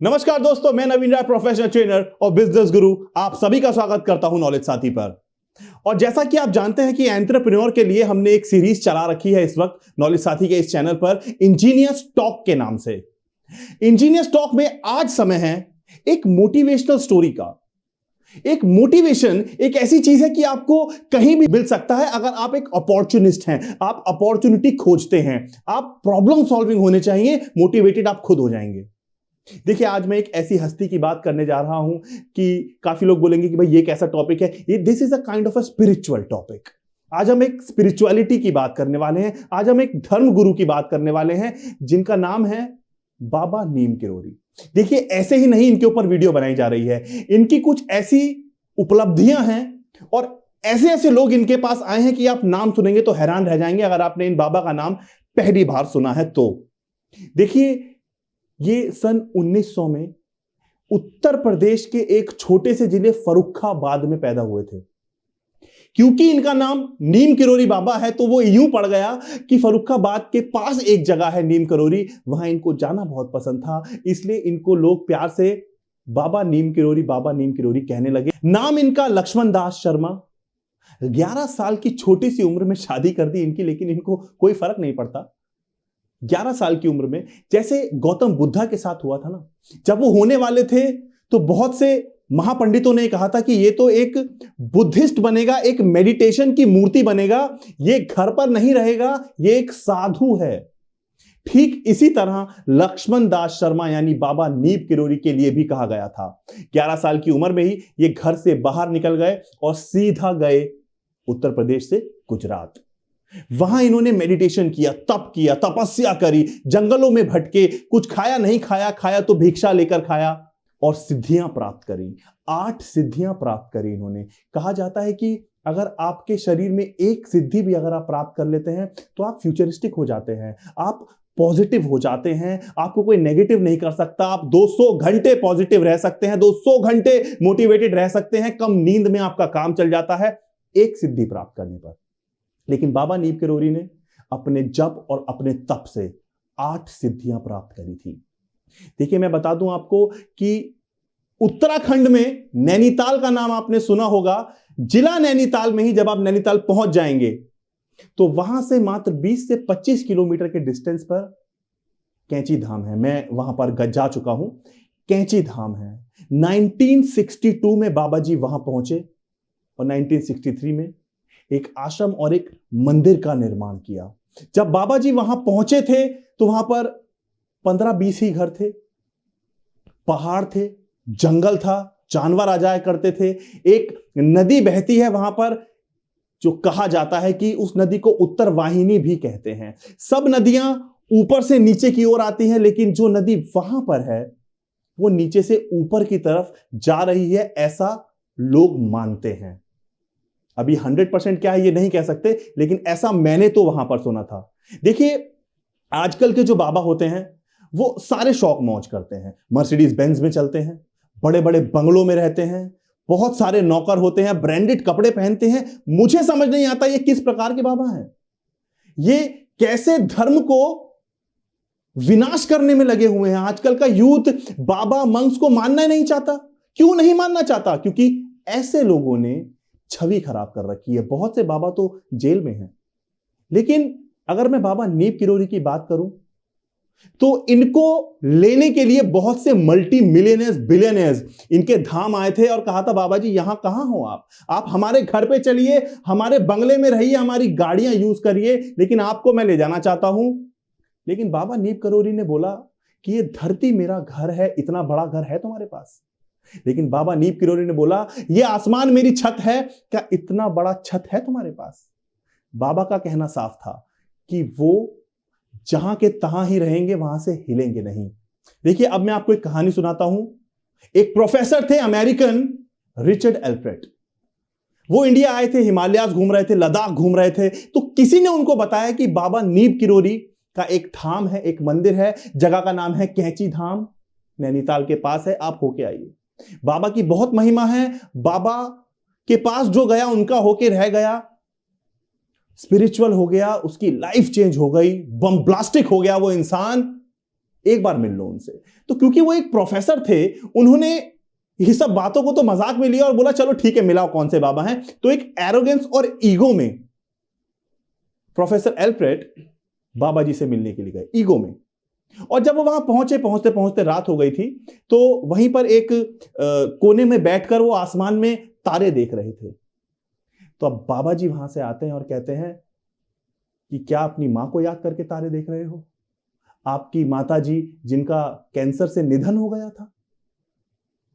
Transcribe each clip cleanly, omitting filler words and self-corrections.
नमस्कार दोस्तों, मैं नवीन राय, प्रोफेशनल ट्रेनर और बिजनेस गुरु, आप सभी का स्वागत करता हूं नॉलेज साथी पर। और जैसा कि आप जानते हैं कि एंटरप्रेन्योर के लिए हमने एक सीरीज चला रखी है इस वक्त नॉलेज साथी के इस चैनल पर, इंजीनियर्स टॉक के नाम से। इंजीनियर्स टॉक में आज समय है एक मोटिवेशनल स्टोरी का। एक मोटिवेशन एक ऐसी चीज है कि आपको कहीं भी मिल सकता है अगर आप एक अपॉर्चुनिस्ट हैं, आप अपॉर्चुनिटी खोजते हैं, आप प्रॉब्लम सॉल्विंग होने चाहिए, मोटिवेटेड आप खुद हो जाएंगे। देखिए, आज मैं एक ऐसी हस्ती की बात करने जा रहा हूं कि काफी लोग बोलेंगे कि भाई ये कैसा टॉपिक है, ये this is a kind of a spiritual topic. आज हम एक स्पिरिचुअलिटी की बात करने वाले हैं। आज हम एक धर्म गुरु की बात करने वाले हैं जिनका नाम है बाबा नीम किरोरी। देखिए, ऐसे ही नहीं इनके ऊपर वीडियो बनाई जा रही है, इनकी कुछ ऐसी उपलब्धियां हैं और ऐसे ऐसे लोग इनके पास आए हैं कि आप नाम सुनेंगे तो हैरान रह जाएंगे अगर आपने इन बाबा का नाम पहली बार सुना है तो। देखिए, ये सन 1900 में उत्तर प्रदेश के एक छोटे से जिले फर्रुखाबाद में पैदा हुए थे। क्योंकि इनका नाम नीम किरोरी बाबा है तो वो यूं पड़ गया कि फर्रुखाबाद के पास एक जगह है नीम किरोरी, वहां इनको जाना बहुत पसंद था, इसलिए इनको लोग प्यार से बाबा नीम किरोरी कहने लगे। नाम इनका लक्ष्मण दास शर्मा। 11 साल की छोटी सी उम्र में शादी कर दी इनकी, लेकिन इनको कोई फर्क नहीं पड़ता। 11 साल की उम्र में, जैसे गौतम बुद्धा के साथ हुआ था ना, जब वो होने वाले थे तो बहुत से महापंडितों ने कहा था कि ये तो एक बुद्धिस्ट बनेगा, एक मेडिटेशन की मूर्ति बनेगा, ये घर पर नहीं रहेगा, ये एक साधु है। ठीक इसी तरह लक्ष्मण दास शर्मा यानी बाबा नीम किरोरी के लिए भी कहा गया था। 11 साल की उम्र में ही ये घर से बाहर निकल गए और सीधा गए उत्तर प्रदेश से गुजरात। वहां इन्होंने मेडिटेशन किया, तप किया, तपस्या करी, जंगलों में भटके, कुछ खाया नहीं खाया, खाया तो भिक्षा लेकर खाया और सिद्धियां प्राप्त करी। 8 सिद्धियां प्राप्त करी इन्होंने। कहा जाता है कि अगर आपके शरीर में एक सिद्धि भी अगर आप प्राप्त कर लेते हैं तो आप फ्यूचरिस्टिक हो जाते हैं, आप पॉजिटिव हो जाते हैं, आपको कोई नेगेटिव नहीं कर सकता, आप 200 घंटे पॉजिटिव रह सकते हैं, 200 घंटे मोटिवेटेड रह सकते हैं, कम नींद में आपका काम चल जाता है एक सिद्धि प्राप्त करने पर। लेकिन बाबा नीम किरोरी ने अपने जप और अपने तप से 8 सिद्धियां प्राप्त करी थी। देखिए, मैं बता दूं आपको कि उत्तराखंड में नैनीताल का नाम आपने सुना होगा। जिला नैनीताल में ही जब आप नैनीताल पहुंच जाएंगे तो वहां से मात्र 20 से 25 किलोमीटर के डिस्टेंस पर कैंची धाम है। मैं वहां पर जा चुका हूं। कैंची धाम है। 1962 में बाबा जी वहां पहुंचे और 1963 में एक आश्रम और एक मंदिर का निर्माण किया। जब बाबा जी वहां पहुंचे थे तो वहां पर 15-20 ही घर थे, पहाड़ थे, जंगल था, जानवर आ जाया करते थे। एक नदी बहती है वहां पर, जो कहा जाता है कि उस नदी को उत्तर वाहिनी भी कहते हैं। सब नदियां ऊपर से नीचे की ओर आती हैं, लेकिन जो नदी वहां पर है वो नीचे से ऊपर की तरफ जा रही है, ऐसा लोग मानते हैं। अभी 100% क्या है ये नहीं कह सकते, लेकिन ऐसा मैंने तो वहां पर सुना था। देखिए, आजकल के जो बाबा होते हैं वो सारे शौक मौज करते हैं, मर्सिडीज बेंज में चलते हैं, बड़े बड़े बंगलों में रहते हैं, बहुत सारे नौकर होते हैं, ब्रांडेड कपड़े पहनते हैं। मुझे समझ नहीं आता ये किस प्रकार के बाबा हैं। ये कैसे धर्म को विनाश करने में लगे हुए हैं। आजकल का यूथ बाबा मंक्स को मानना ही नहीं चाहता। क्यों नहीं मानना चाहता? क्योंकि ऐसे लोगों ने छवि खराब कर रखी है। बहुत से बाबा तो जेल में हैं। लेकिन अगर मैं बाबा नीम किरोरी की बात करूं तो इनको लेने के लिए बहुत से मल्टी मिलियनर्स, बिलियनर्स इनके धाम आए थे और कहा था, बाबा जी यहां कहां हो आप हमारे घर पे चलिए, हमारे बंगले में रहिए, हमारी गाड़ियां यूज करिए, लेकिन आपको मैं ले जाना चाहता हूं। लेकिन बाबा नीम किरोरी ने बोला कि ये धरती मेरा घर है, इतना बड़ा घर है तुम्हारे पास? लेकिन बाबा नीम किरोरी ने बोला, ये आसमान मेरी छत है, क्या इतना बड़ा छत है तुम्हारे पास? बाबा का कहना साफ था कि वो जहां के तहां ही रहेंगे, वहां से हिलेंगे नहीं। देखिए, अब मैं आपको एक कहानी सुनाता हूं। एक प्रोफेसर थे अमेरिकन, रिचर्ड एल्फ्रेड। वो इंडिया आए थे, हिमालयाज घूम रहे थे, लद्दाख घूम रहे थे, तो किसी ने उनको बताया कि बाबा नीम किरोरी का एक धाम है, एक मंदिर है, जगह का नाम है कैंची धाम, नैनीताल के पास है, आप होके आइए। बाबा की बहुत महिमा है। बाबा के पास जो गया उनका होके रह गया, स्पिरिचुअल हो गया, उसकी लाइफ चेंज हो गई, बम ब्लास्टिक हो गया वो इंसान। एक बार मिल लो उनसे। तो क्योंकि वो एक प्रोफेसर थे, उन्होंने ये सब बातों को तो मजाक में लिया और बोला चलो ठीक है मिलाओ कौन से बाबा हैं। तो एक एरोगेंस और ईगो में प्रोफेसर एल्फ्रेड बाबा जी से मिलने के लिए गए, ईगो में। और जब वो वहां पहुंचे, पहुंचते पहुंचते रात हो गई थी, तो वहीं पर एक कोने में बैठकर वो आसमान में तारे देख रहे थे। तो अब बाबा जी वहां से आते हैं और कहते हैं कि क्या अपनी मां को याद करके तारे देख रहे हो? आपकी माता जी जिनका कैंसर से निधन हो गया था।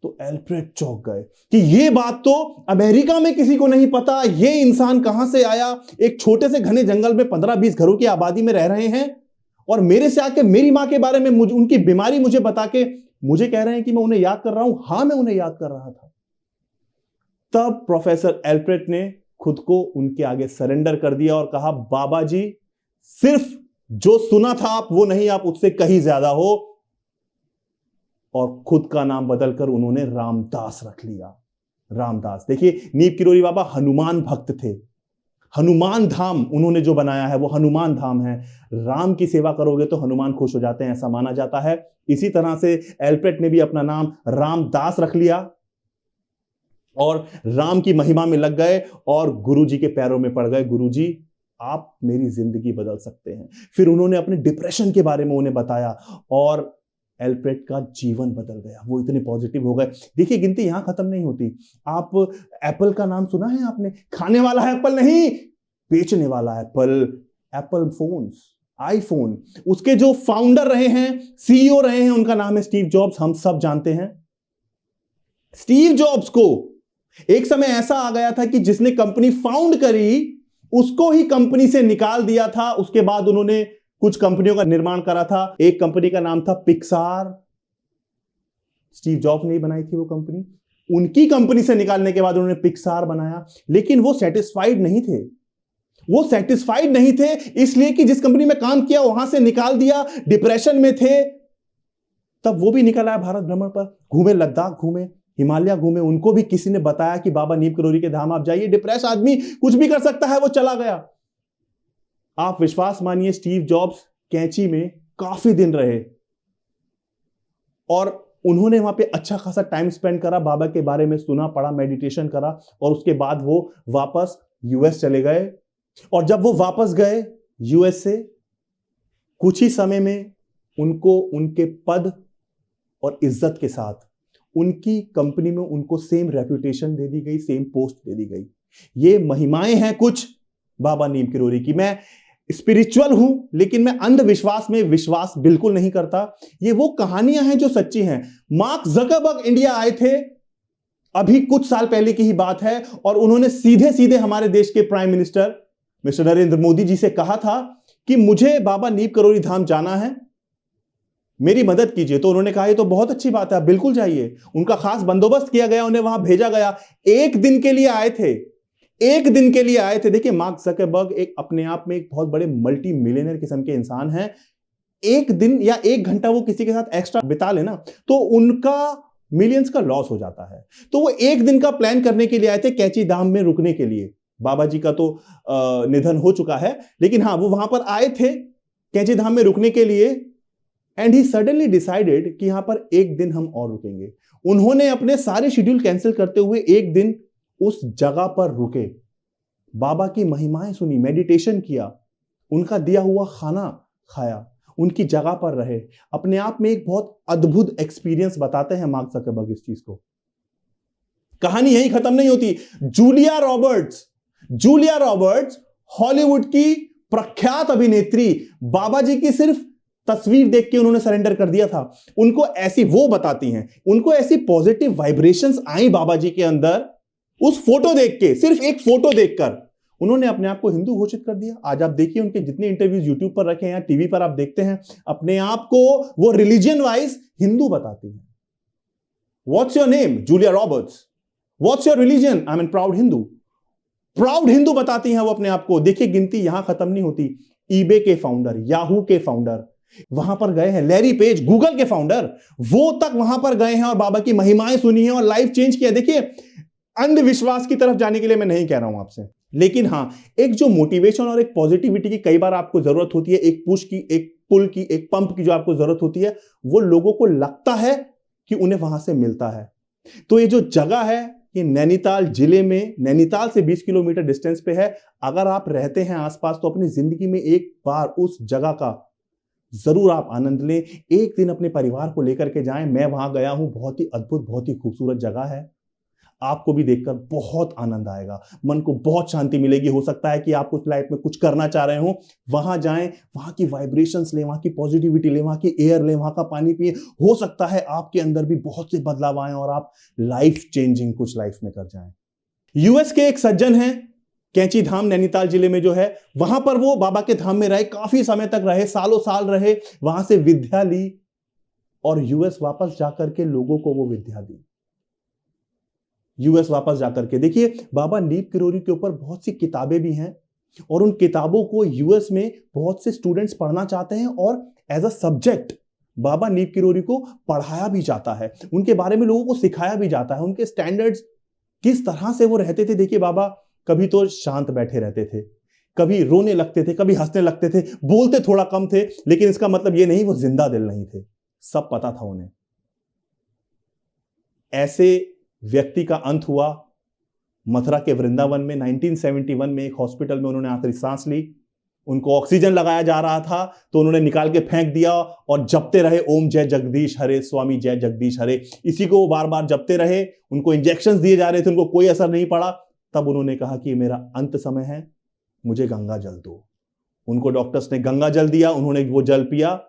तो एल्फ्रेड चौंक गए कि ये बात तो अमेरिका में किसी को नहीं पता, ये इंसान कहां से आया, एक छोटे से घने जंगल में 15-20 घरों की आबादी में रह रहे हैं और मेरे से आके मेरी मां के बारे में उनकी बीमारी मुझे बता के मुझे कह रहे हैं कि मैं उन्हें याद कर रहा हूं। हां, मैं उन्हें याद कर रहा था। तब प्रोफेसर एल्फ्रेड ने खुद को उनके आगे सरेंडर कर दिया और कहा, बाबा जी सिर्फ जो सुना था आप वो नहीं, आप उससे कहीं ज्यादा हो। और खुद का नाम बदलकर उन्होंने रामदास रख लिया। रामदास, देखिए नीम किरोड़ी बाबा हनुमान भक्त थे। हनुमान धाम उन्होंने जो बनाया है वो हनुमान धाम है। राम की सेवा करोगे तो हनुमान खुश हो जाते हैं, ऐसा माना जाता है। इसी तरह से एल्फ्रेड ने भी अपना नाम रामदास रख लिया और राम की महिमा में लग गए और गुरुजी के पैरों में पड़ गए। गुरुजी आप मेरी जिंदगी बदल सकते हैं। फिर उन्होंने अपने डिप्रेशन के बारे में उन्हें बताया और एल्फ्रेड का जीवन बदल गया। वो इतने पॉजिटिव हो गए। देखिए गिनती यहां खत्म नहीं होती। आप एप्पल का नाम सुना है आपने? खाने वाला एप्पल नहीं, बेचने वाला एप्पल। एप्पल फोन्स, आईफोन, उसके जो फाउंडर रहे हैं, सीईओ रहे हैं, उनका नाम है स्टीव जॉब्स। हम सब जानते हैं स्टीव जॉब्स को। एक समय ऐसा आ गया था कि जिसने कंपनी फाउंड करी उसको ही कंपनी से निकाल दिया था। उसके बाद उन्होंने कुछ कंपनियों का निर्माण करा था। एक कंपनी का नाम था पिक्सार। स्टीव जॉब्स ने बनाई थी वो कंपनी। उनकी कंपनी से निकालने के बाद उन्होंने पिक्सार बनाया। लेकिन वो सेटिस्फाइड नहीं थे। वो सेटिस्फाइड नहीं थे इसलिए कि जिस कंपनी में काम किया वहां से निकाल दिया। डिप्रेशन में थे। तब वो भी निकल आया भारत भ्रमण पर, घूमे, लद्दाख घूमे, हिमालय घूमे। उनको भी किसी ने बताया कि बाबा नीम किरोड़ी के धाम आप जाइए, डिप्रेस आदमी कुछ भी कर सकता है। वो चला गया। आप विश्वास मानिए स्टीव जॉब्स कैंची में काफी दिन रहे और उन्होंने वहां पे अच्छा खासा टाइम स्पेंड करा, बाबा के बारे में सुना, पढ़ा, मेडिटेशन करा और उसके बाद वो वापस यूएस चले गए। और जब वो वापस गए यूएस से, कुछ ही समय में उनको उनके पद और इज्जत के साथ उनकी कंपनी में उनको सेम रेपुटेशन दे दी गई, सेम पोस्ट दे दी गई। ये महिमाएं हैं कुछ बाबा नीम किरोड़ी की। मैं स्पिरिचुअल हूं लेकिन मैं अंधविश्वास में विश्वास बिल्कुल नहीं करता। ये वो कहानियां हैं जो सच्ची हैं। मार्क जकरबर्ग इंडिया आए थे, अभी कुछ साल पहले की ही बात है, और उन्होंने सीधे सीधे हमारे देश के prime minister mister Narendra Modi ji से कहा था कि मुझे बाबा नीम किरोड़ी धाम जाना है, मेरी मदद कीजिए। तो उन्होंने कहा ये तो बहुत अच्छी बात है, बिल्कुल जाइए। उनका खास बंदोबस्त किया गया, उन्हें वहां भेजा गया। एक दिन के लिए आए थे, एक दिन के लिए आए थे। देखिए मार्क जकरबर्ग एक अपने आप में एक बहुत बड़े मल्टी मिलियनर किस्म के इंसान हैं। एक दिन या एक घंटा वो किसी के साथ एक्स्ट्रा बिता लेना तो उनका मिलियंस का लॉस हो जाता है। तो वो एक दिन का प्लान करने के लिए आए थे कैंची धाम में रुकने के लिए। बाबा जी का तो निधन हो चुका है, लेकिन हाँ वो वहां पर आए थे कैंची धाम में रुकने के लिए। एंड ही सडनली डिसाइडेड कि यहां पर एक दिन हम और रुकेंगे। उन्होंने अपने सारे शेड्यूल कैंसिल करते हुए एक दिन उस जगह पर रुके, बाबा की महिमाएं सुनी, मेडिटेशन किया, उनका दिया हुआ खाना खाया, उनकी जगह पर रहे। अपने आप में एक बहुत अद्भुत एक्सपीरियंस बताते हैं मार्क जकरबर्ग इस चीज को। कहानी यही खत्म नहीं होती। जूलिया रॉबर्ट्स हॉलीवुड की प्रख्यात अभिनेत्री, बाबा जी की सिर्फ तस्वीर देख के उन्होंने सरेंडर कर दिया था। उनको ऐसी, वो बताती हैं, उनको ऐसी पॉजिटिव वाइब्रेशंस आई बाबा जी के अंदर उस फोटो देख के, सिर्फ एक फोटो देखकर उन्होंने अपने आप को हिंदू घोषित कर दिया। आज आप देखिए उनके जितने इंटरव्यूज यूट्यूब पर रखे हैं या टीवी पर आप देखते हैं, अपने आप को वो रिलीजन वाइज हिंदू बताती हैं। What's your name? Julia Roberts. What's your religion? I am an proud Hindu. Proud Hindu बताती हैं वो अपने आप को। देखिए गिनती यहां खत्म नहीं होती। ईबे के फाउंडर, याहू के फाउंडर वहां पर गए हैं। लैरी पेज, गूगल के फाउंडर, वो तक वहां पर गए हैं और बाबा की महिमाएं सुनी हैं और लाइफ चेंज किया। देखिए अंधविश्वास की तरफ जाने के लिए मैं नहीं कह रहा हूं आपसे, लेकिन हां एक जो मोटिवेशन और एक पॉजिटिविटी की कई बार आपको जरूरत होती है, एक पुश की, एक पुल की, एक पंप की जो आपको जरूरत होती है, वो लोगों को लगता है कि उन्हें वहां से मिलता है। तो ये जो जगह है ये नैनीताल जिले में, नैनीताल से 20 किलोमीटर डिस्टेंस पे है। अगर आप रहते हैं आसपास तो अपनी जिंदगी में एक बार उस जगह का जरूर आप आनंद लें। एक दिन अपने परिवार को लेकर के जाएं। मैं वहां गया हूं, बहुत ही अद्भुत, बहुत ही खूबसूरत जगह है। आपको भी देखकर बहुत आनंद आएगा, मन को बहुत शांति मिलेगी। हो सकता है कि आप कुछ लाइफ में कुछ करना चाह रहे हो, वहां जाएं, वहां की वाइब्रेशंस लें, वहां की पॉजिटिविटी लें, वहां की एयर लें, वहां का पानी पिए। हो सकता है आपके अंदर भी बहुत से बदलाव आए और आप लाइफ चेंजिंग कुछ लाइफ में कर जाएं। यूएस के एक सज्जन हैं, कैंची धाम नैनीताल जिले में जो है, वहां पर वो बाबा के धाम में रहे, काफी समय तक रहे, सालों साल रहे, वहां से विद्या ली और यूएस वापस जाकर के लोगों को वो विद्या दी। यूएस वापस जाकर के देखिए, बाबा नीप किरोरी के ऊपर बहुत सी किताबें भी हैं और उन किताबों को यूएस में बहुत से स्टूडेंट्स पढ़ना चाहते हैं और एज अ सब्जेक्ट बाबा नीप किरोरी को पढ़ाया भी जाता है, उनके बारे में लोगों को सिखाया भी जाता है, उनके स्टैंडर्ड्स किस तरह से वो रहते थे। देखिए, बाबा कभी तो शांत बैठे रहते थे, कभी रोने लगते थे, कभी हंसने लगते थे, बोलते थोड़ा कम थे, लेकिन इसका मतलब ये नहीं वो जिंदा दिल नहीं थे, सब पता था उन्हें। ऐसे व्यक्ति का अंत हुआ मथुरा के वृंदावन में 1971 में। एक हॉस्पिटल में उन्होंने आखिरी सांस ली, उनको ऑक्सीजन लगाया जा रहा था तो उन्होंने निकाल के फेंक दिया और जपते रहे, ओम जय जगदीश हरे, स्वामी जय जगदीश हरे। इसी को वो बार बार जपते रहे। उनको इंजेक्शंस दिए जा रहे थे, उनको कोई असर नहीं पड़ा। तब उन्होंने कहा कि मेरा अंत समय है, मुझे गंगा जल दो। उनको डॉक्टर्स ने गंगा जल दिया, उन्होंने वो जल पिया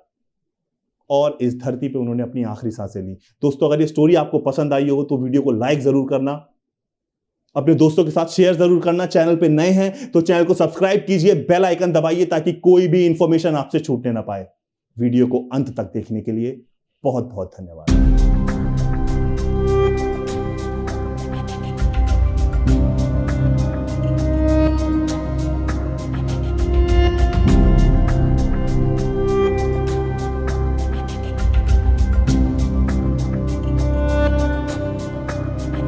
और इस धरती पे उन्होंने अपनी आखिरी सांसें ली। दोस्तों, अगर ये स्टोरी आपको पसंद आई हो तो वीडियो को लाइक जरूर करना, अपने दोस्तों के साथ शेयर जरूर करना। चैनल पे नए हैं तो चैनल को सब्सक्राइब कीजिए, बेल आइकन दबाइए ताकि कोई भी इंफॉर्मेशन आपसे छूटने ना पाए। वीडियो को अंत तक देखने के लिए बहुत बहुत धन्यवाद।